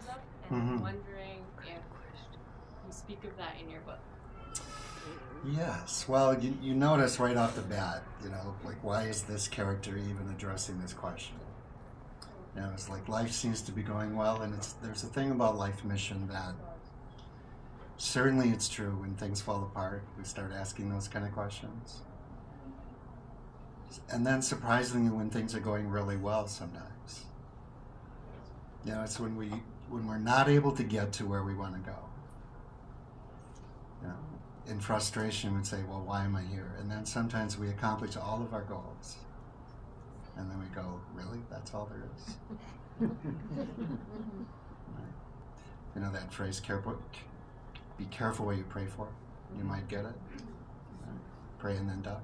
comes up, and Mm-hmm. I'm wondering if you speak of that in your book. Yes. Well, you notice right off the bat, like why is this character even addressing this question? It's like life seems to be going well, and there's a thing about life mission that certainly it's true when things fall apart, we start asking those kind of questions. And then surprisingly, when things are going really well, sometimes, it's when we're not able to get to where we want to go. In frustration, we'd say, "Well, why am I here?" And then sometimes we accomplish all of our goals, and then we go, "Really? That's all there is?" Right? That phrase, be careful what you pray for. You might get it. Pray and then duck.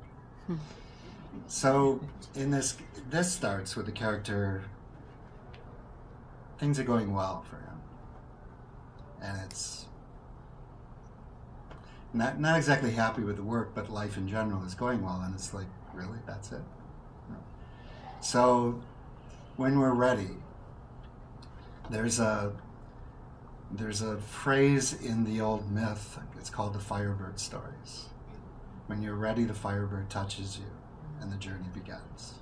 So in this starts with the character, things are going well for him. And it's not exactly happy with the work, but life in general is going well. And it's like, really? That's it? No. So when we're ready, there's a phrase in the old myth, it's called the Firebird stories. When you're ready, the Firebird touches you and the journey begins.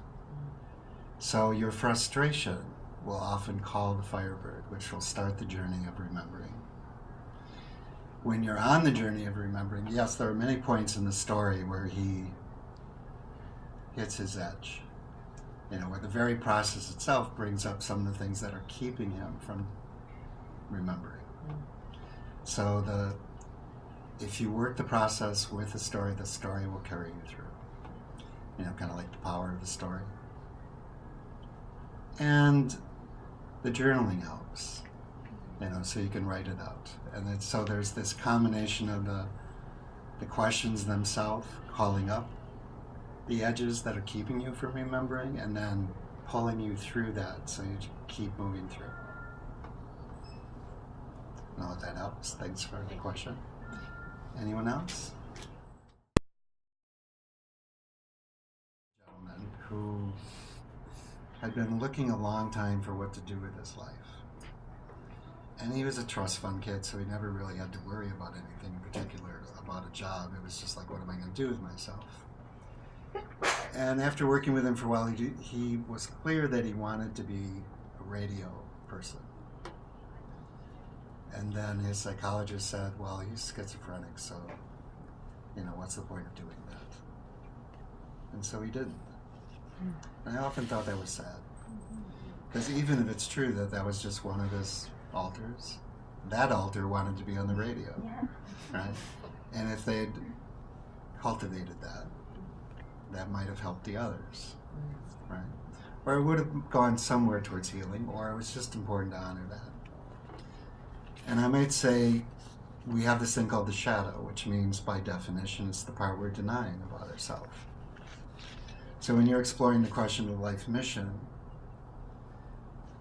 So your frustration will often call the Firebird, which will start the journey of remembering. When you're on the journey of remembering, yes, there are many points in the story where he hits his edge. Where the very process itself brings up some of the things that are keeping him from remembering. So if you work the process with the story will carry you through. Kind of like the power of the story. And the journaling helps, so you can write it out. And so there's this combination of the questions themselves calling up the edges that are keeping you from remembering, and then pulling you through that so you keep moving through. I know if that helps. Thanks for the question. Anyone else? Gentleman who had been looking a long time for what to do with his life. And he was a trust fund kid, so he never really had to worry about anything in particular about a job. It was just like, what am I going to do with myself? And after working with him for a while, he was clear that he wanted to be a radio person. And then his psychologist said, well, he's schizophrenic, so, what's the point of doing that? And so he didn't. And I often thought that was sad. Because even if it's true that was just one of his alters, that alter wanted to be on the radio. Right? And if they'd cultivated that, that might have helped the others. Right? Or it would have gone somewhere towards healing, or it was just important to honor that. And I might say we have this thing called the shadow, which means by definition it's the part we're denying about ourselves. So when you're exploring the question of life mission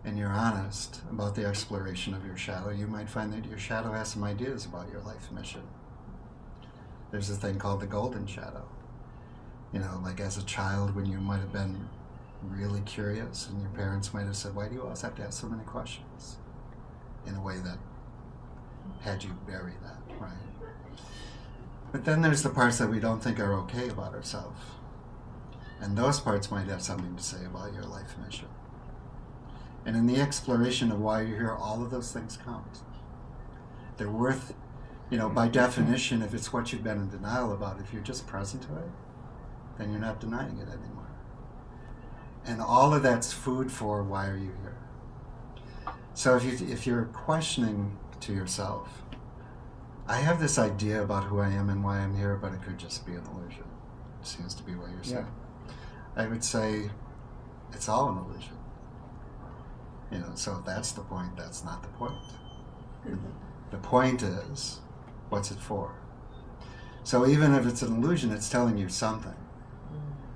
and you're honest about the exploration of your shadow, you might find that your shadow has some ideas about your life mission. There's a thing called the golden shadow. Like as a child when you might have been really curious and your parents might have said, why do you always have to ask so many questions? In a way that had you bury that, right? But then there's the parts that we don't think are okay about ourselves. And those parts might have something to say about your life mission. And in the exploration of why you're here, all of those things count. They're worth, by definition, if it's what you've been in denial about, if you're just present to it, then you're not denying it anymore. And all of that's food for why are you here. So if you're questioning to yourself, I have this idea about who I am and why I'm here, but it could just be an illusion. It seems to be what you're saying. I would say it's all an illusion. So if that's the point, that's not the point. The point is, what's it for? So even if it's an illusion, it's telling you something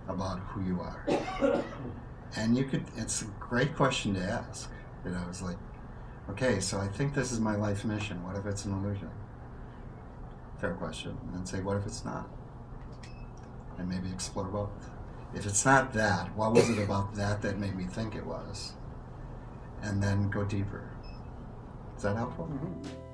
about who you are. And it's a great question to ask. It's like, okay, so I think this is my life mission. What if it's an illusion? Fair question. And then say, what if it's not? And maybe explore both. If it's not that, what was it about that made me think it was? And then go deeper. Is that helpful? Mhm.